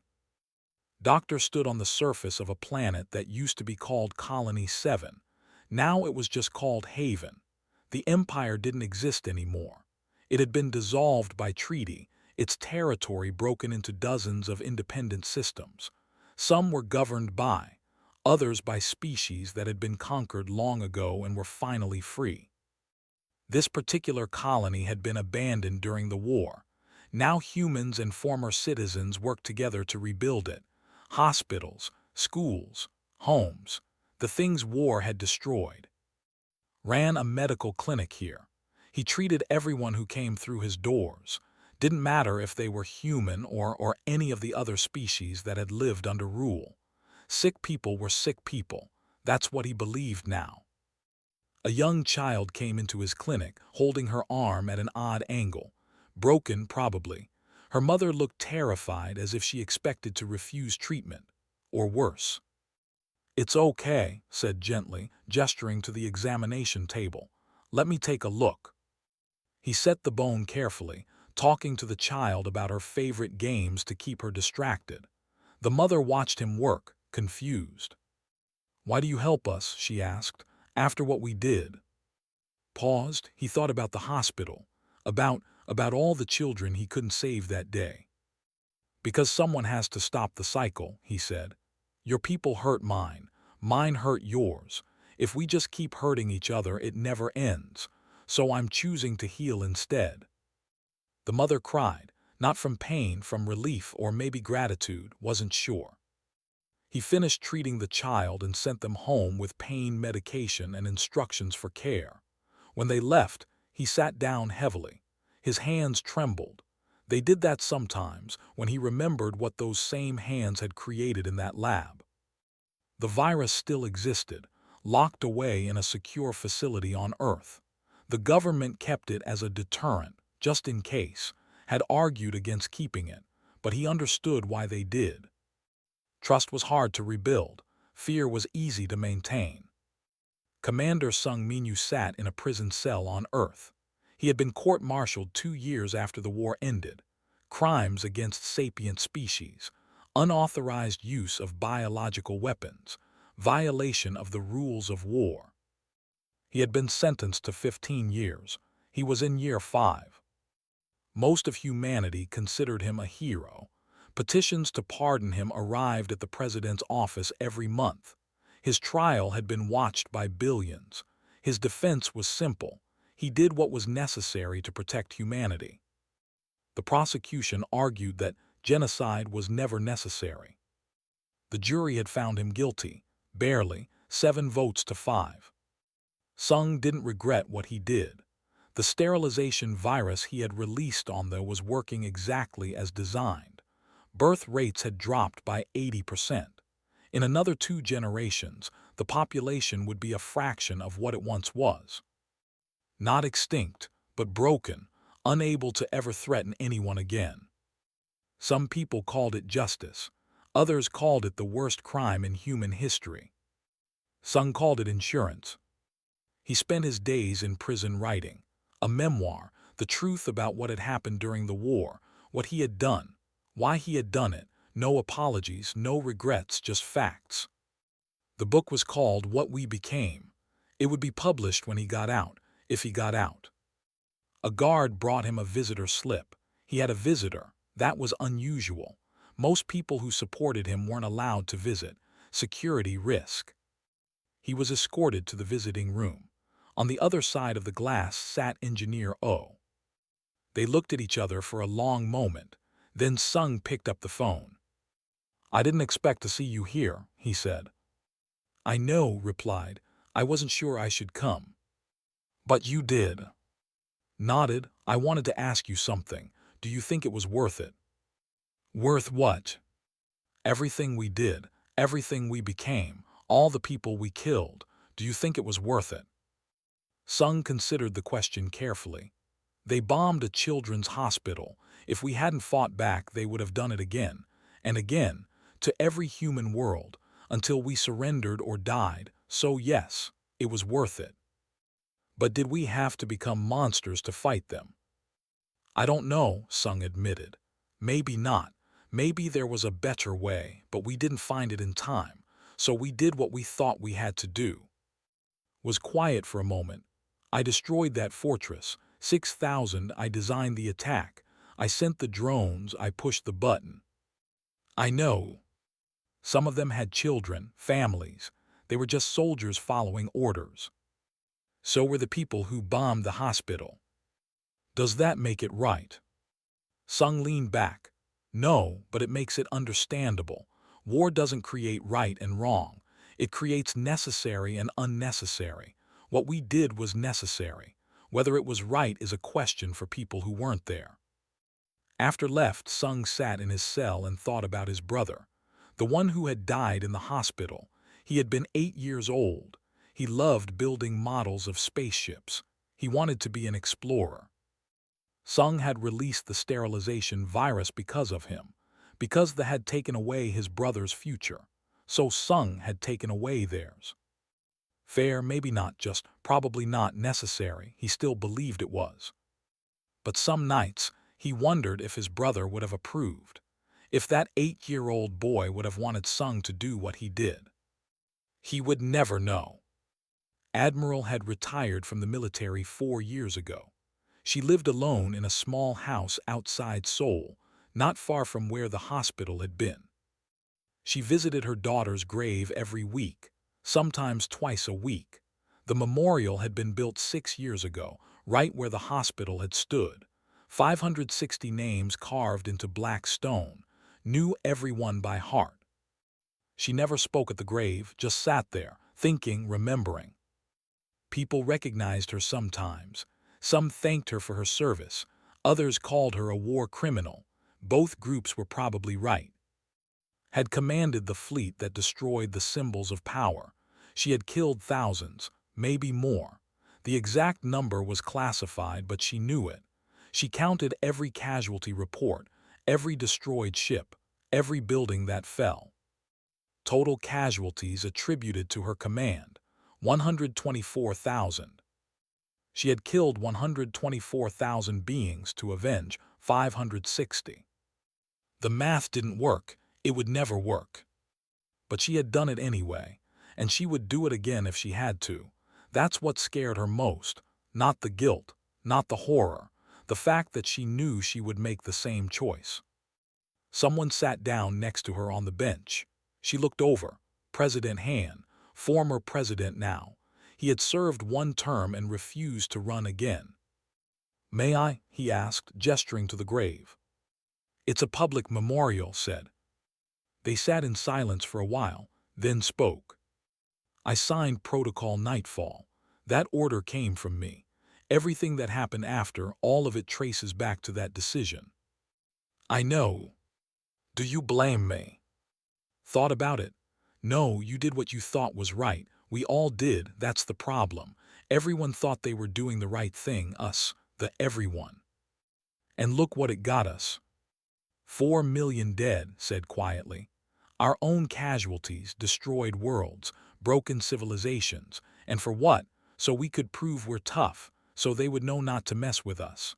Doctor stood on the surface of a planet that used to be called Colony 7. Now it was just called Haven. The Empire didn't exist anymore. It had been dissolved by treaty, its territory broken into dozens of independent systems. Some were governed by, others by species that had been conquered long ago and were finally free. This particular colony had been abandoned during the war. Now humans and former citizens worked together to rebuild it. Hospitals, schools, homes, the things war had destroyed. Ran a medical clinic here. He treated everyone who came through his doors. Didn't matter if they were human or any of the other species that had lived under rule. Sick people were sick people. That's what he believed now. A young child came into his clinic, holding her arm at an odd angle. Broken, probably. Her mother looked terrified, as if she expected to refuse treatment, or worse. "It's okay," said gently, gesturing to the examination table. "Let me take a look." He set the bone carefully, talking to the child about her favorite games to keep her distracted. The mother watched him work, confused. "Why do you help us?" she asked. "After what we did?" Paused, he thought about the hospital, about all the children he couldn't save that day. "Because someone has to stop the cycle," he said. "Your people hurt mine. Mine hurt yours. If we just keep hurting each other, it never ends. So I'm choosing to heal instead." The mother cried, not from pain, from relief, or maybe gratitude, wasn't sure. He finished treating the child and sent them home with pain medication and instructions for care. When they left, he sat down heavily. His hands trembled. They did that sometimes when he remembered what those same hands had created in that lab. The virus still existed, locked away in a secure facility on Earth. The government kept it as a deterrent, just in case, had argued against keeping it, but he understood why they did. Trust was hard to rebuild. Fear was easy to maintain. Commander Sung Minyu sat in a prison cell on Earth. He had been court-martialed 2 years after the war ended. Crimes against sapient species, unauthorized use of biological weapons, violation of the rules of war. He had been sentenced to 15 years. He was in year 5. Most of humanity considered him a hero. Petitions to pardon him arrived at the president's office every month. His trial had been watched by billions. His defense was simple. He did what was necessary to protect humanity. The prosecution argued that genocide was never necessary. The jury had found him guilty, barely, 7 votes to 5. Sung didn't regret what he did. The sterilization virus he had released on them was working exactly as designed. Birth rates had dropped by 80%. In another 2 generations, the population would be a fraction of what it once was. Not extinct, but broken, unable to ever threaten anyone again. Some people called it justice. Others called it the worst crime in human history. Sung called it insurance. He spent his days in prison writing a memoir, the truth about what had happened during the war, what he had done, why he had done it, no apologies, no regrets, just facts. The book was called What We Became. It would be published when he got out, if he got out. A guard brought him a visitor slip. He had a visitor. That was unusual. Most people who supported him weren't allowed to visit. Security risk. He was escorted to the visiting room. On the other side of the glass sat Engineer O. They looked at each other for a long moment. Then Sung picked up the phone. "I didn't expect to see you here," he said. "I know," replied. "I wasn't sure I should come." "But you did." Nodded. "I wanted to ask you something. Do you think it was worth it?" "Worth what?" "Everything we did, everything we became, all the people we killed. Do you think it was worth it?" Sung considered the question carefully. They bombed a children's hospital. If we hadn't fought back, they would have done it again, and again, to every human world, until we surrendered or died. So yes, it was worth it. But did we have to become monsters to fight them? "I don't know," Sung admitted. "Maybe not. Maybe there was a better way, but we didn't find it in time, so we did what we thought we had to do." Was quiet for a moment. "I destroyed that fortress. 6,000. I designed the attack. I sent the drones. I pushed the button." "I know." "Some of them had children, families. They were just soldiers following orders. So were the people who bombed the hospital. Does that make it right?" Sung leaned back. "No, but it makes it understandable. War doesn't create right and wrong. It creates necessary and unnecessary. What we did was necessary. Whether it was right is a question for people who weren't there." After left, Sung sat in his cell and thought about his brother, the one who had died in the hospital. He had been 8 years old. He loved building models of spaceships. He wanted to be an explorer. Sung had released the sterilization virus because of him, because they had taken away his brother's future. So Sung had taken away theirs. Fair, maybe not, just probably not necessary. He still believed it was. But some nights, he wondered if his brother would have approved, if that 8-year-old boy would have wanted Sung to do what he did. He would never know. Admiral had retired from the military 4 years ago. She lived alone in a small house outside Seoul, not far from where the hospital had been. She visited her daughter's grave every week, sometimes twice a week. The memorial had been built 6 years ago, right where the hospital had stood. 560 names carved into black stone, knew everyone by heart. She never spoke at the grave, just sat there, thinking, remembering. People recognized her sometimes. Some thanked her for her service. Others called her a war criminal. Both groups were probably right. Had commanded the fleet that destroyed the symbols of power. She had killed thousands, maybe more. The exact number was classified, but she knew it. She counted every casualty report, every destroyed ship, every building that fell. Total casualties attributed to her command, 124,000. She had killed 124,000 beings to avenge 560. The math didn't work. It would never work. But she had done it anyway, and she would do it again if she had to. That's what scared her most, not the guilt, not the horror. the fact that she knew she would make the same choice. Someone sat down next to her on the bench. She looked over. President Han, former president now. He had served one term and refused to run again. "May I?" he asked, gesturing to the grave. "It's a public memorial," said. They sat in silence for a while, then spoke. "I signed Protocol Nightfall. That order came from me. Everything that happened after, all of it traces back to that decision." "I know. Do you blame me?" "Thought about it? No, you did what you thought was right. We all did, that's the problem. Everyone thought they were doing the right thing, us, the everyone. And look what it got us." 4 million dead, said quietly. "Our own casualties, destroyed worlds, broken civilizations. And for what? So we could prove we're tough, so they would know not to mess with us.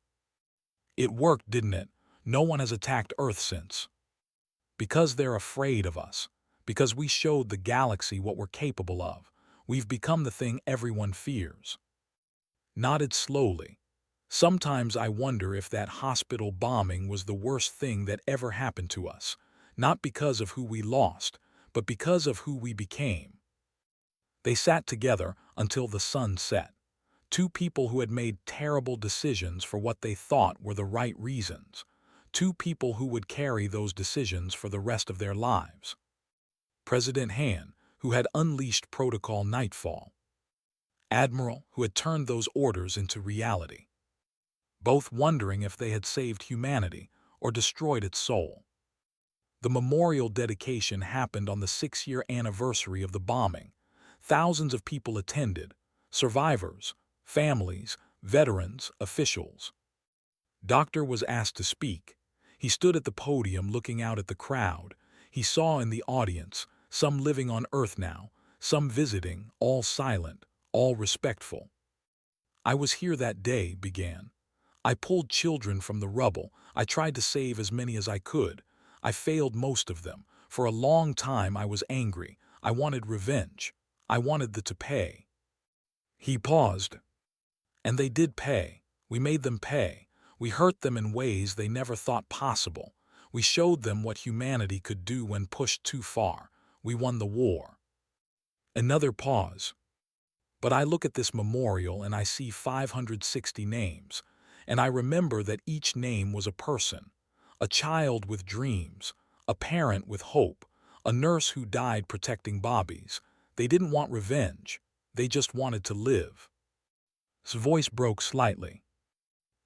It worked, didn't it? No one has attacked Earth since. Because they're afraid of us. Because we showed the galaxy what we're capable of. We've become the thing everyone fears." Nodded slowly. "Sometimes I wonder if that hospital bombing was the worst thing that ever happened to us. Not because of who we lost, but because of who we became." They sat together until the sun set. Two people who had made terrible decisions for what they thought were the right reasons. Two people who would carry those decisions for the rest of their lives. President Han, who had unleashed Protocol Nightfall. Admiral, who had turned those orders into reality. Both wondering if they had saved humanity or destroyed its soul. The memorial dedication happened on the 6-year anniversary of the bombing. Thousands of people attended, survivors, families, veterans, officials. Doctor was asked to speak. He stood at the podium looking out at the crowd. He saw in the audience, some living on Earth now, some visiting, all silent, all respectful. "I was here that day," began. "I pulled children from the rubble. I tried to save as many as I could. I failed most of them. For a long time I was angry. I wanted revenge. I wanted the to pay." He paused. "And they did pay. We made them pay. We hurt them in ways they never thought possible. We showed them what humanity could do when pushed too far. We won the war." Another pause. "But I look at this memorial and I see 560 names, and I remember that each name was a person, a child with dreams, a parent with hope, a nurse who died protecting Bobbies. They didn't want revenge. They just wanted to live." His voice broke slightly.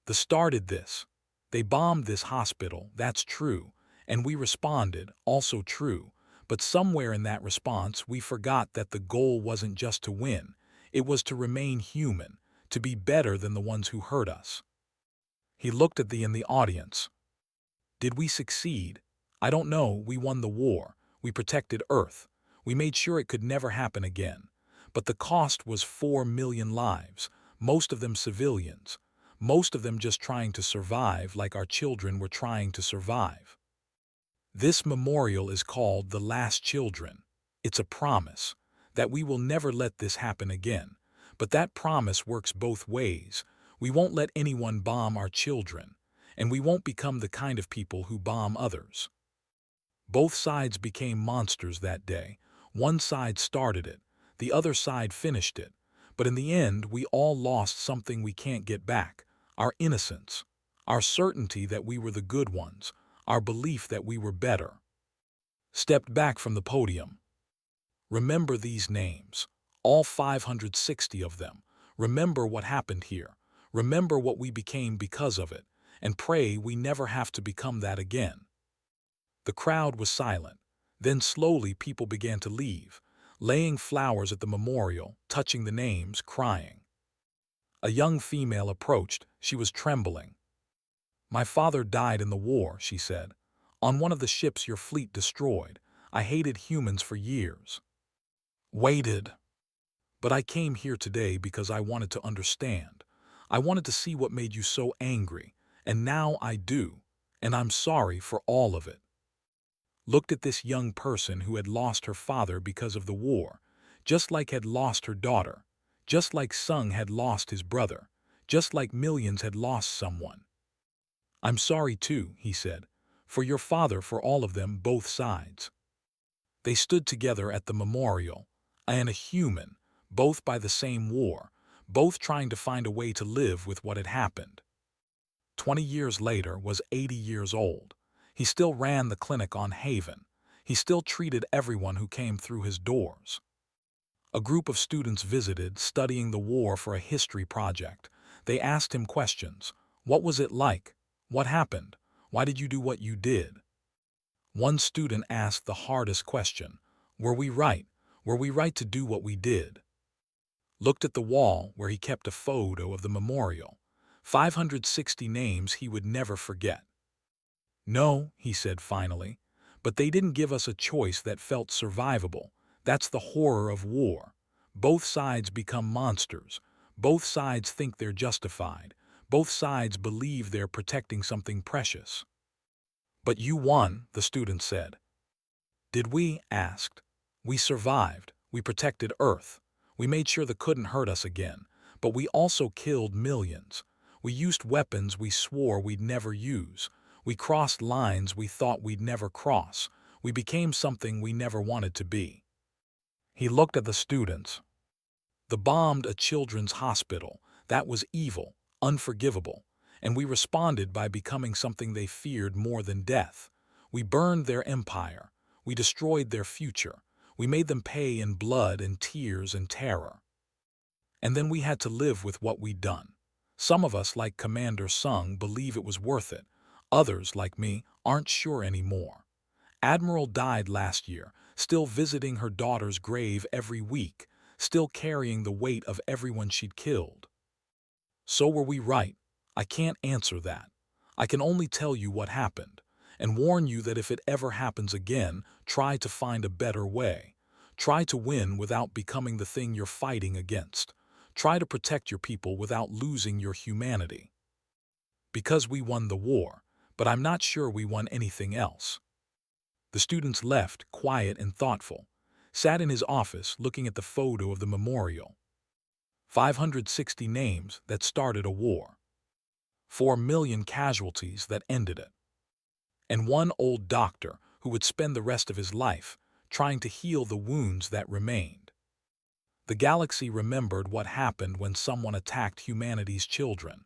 "They started this. They bombed this hospital, that's true, and we responded, also true. But somewhere in that response we forgot that the goal wasn't just to win. It was to remain human, to be better than the ones who hurt us." He looked at the in the audience. "Did we succeed? I don't know. We won the war. We protected Earth. We made sure it could never happen again. But the cost was 4 million lives, most of them civilians, most of them just trying to survive like our children were trying to survive. This memorial is called The Last Children. It's a promise that we will never let this happen again. But that promise works both ways. We won't let anyone bomb our children, and we won't become the kind of people who bomb others." Both sides became monsters that day. One side started it, the other side finished it. But in the end, we all lost something we can't get back: our innocence, our certainty that we were the good ones, our belief that we were better. Stepped back from the podium. "Remember these names, all 560 of them. Remember what happened here. Remember what we became because of it, and pray we never have to become that again." The crowd was silent. Then slowly people began to leave, laying flowers at the memorial, touching the names, crying. A young female approached. She was trembling. "My father died in the war," she said. "On one of the ships your fleet destroyed. I hated humans for years. Waited. But I came here today because I wanted to understand. I wanted to see what made you so angry, and now I do, and I'm sorry for all of it." Looked at this young person who had lost her father because of the war, just like had lost her daughter, just like Sung had lost his brother, just like millions had lost someone. I'm sorry too, he said, for your father, for all of them, both sides. They stood together at the memorial, and a human, both by the same war, both trying to find a way to live with what had happened. 20 years later was 80 years old. He still ran the clinic on Haven. He still treated everyone who came through his doors. A group of students visited, studying the war for a history project. They asked him questions. What was it like? What happened? Why did you do what you did? One student asked the hardest question. Were we right? Were we right to do what we did? Looked at the wall where he kept a photo of the memorial. 560 names he would never forget. No, he said finally, but they didn't give us a choice that felt survivable. That's the horror of war. Both sides become monsters. Both sides think they're justified. Both sides believe they're protecting something precious. But you won, the student said. Did we? Asked. We survived. We protected Earth. We made sure they couldn't hurt us again. But we also killed millions. We used weapons we swore we'd never use. We crossed lines we thought we'd never cross. We became something we never wanted to be. He looked at the students. They bombed a children's hospital. That was evil, unforgivable. And we responded by becoming something they feared more than death. We burned their empire. We destroyed their future. We made them pay in blood and tears and terror. And then we had to live with what we'd done. Some of us, like Commander Sung, believe it was worth it. Others, like me, aren't sure anymore. Admiral died last year, still visiting her daughter's grave every week, still carrying the weight of everyone she'd killed. So were we right? I can't answer that. I can only tell you what happened, and warn you that if it ever happens again, try to find a better way. Try to win without becoming the thing you're fighting against. Try to protect your people without losing your humanity. Because we won the war, but I'm not sure we won anything else. The students left, quiet and thoughtful, sat in his office looking at the photo of the memorial. 560 names that started a war. 4 million casualties that ended it. And one old doctor who would spend the rest of his life trying to heal the wounds that remained. The galaxy remembered what happened when someone attacked humanity's children.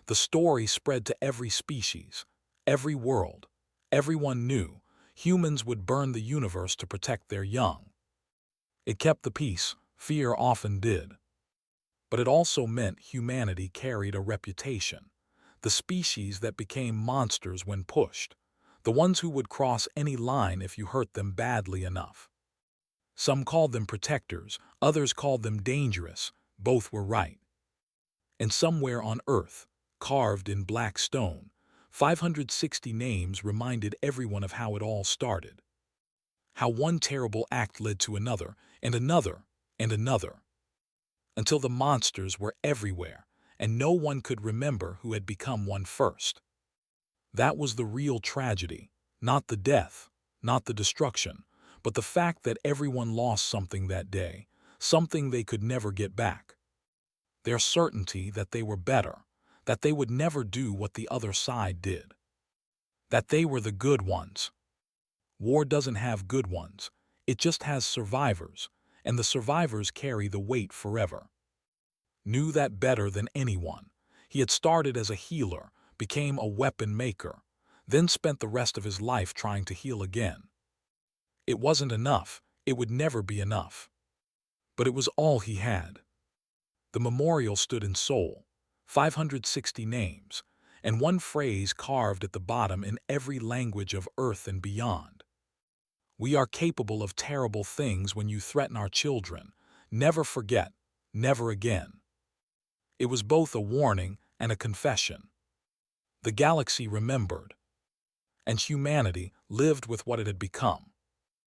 The story spread to every species, every world. Everyone knew humans would burn the universe to protect their young. It kept the peace, fear often did. But it also meant humanity carried a reputation. The species that became monsters when pushed. The ones who would cross any line if you hurt them badly enough. Some called them protectors, others called them dangerous. Both were right. And somewhere on Earth, carved in black stone, 560 names reminded everyone of how it all started. How one terrible act led to another, and another, and another. Until the monsters were everywhere, and no one could remember who had become one first. That was the real tragedy, not the death, not the destruction, but the fact that everyone lost something that day, something they could never get back. Their certainty that they were better, that they would never do what the other side did. That they were the good ones. War doesn't have good ones, it just has survivors, and the survivors carry the weight forever. Knew that better than anyone. He had started as a healer, became a weapon maker, then spent the rest of his life trying to heal again. It wasn't enough, it would never be enough. But it was all he had. The memorial stood in Seoul, 560 names, and one phrase carved at the bottom in every language of Earth and beyond. We are capable of terrible things when you threaten our children. Never forget, never again. It was both a warning and a confession. The galaxy remembered, and humanity lived with what it had become.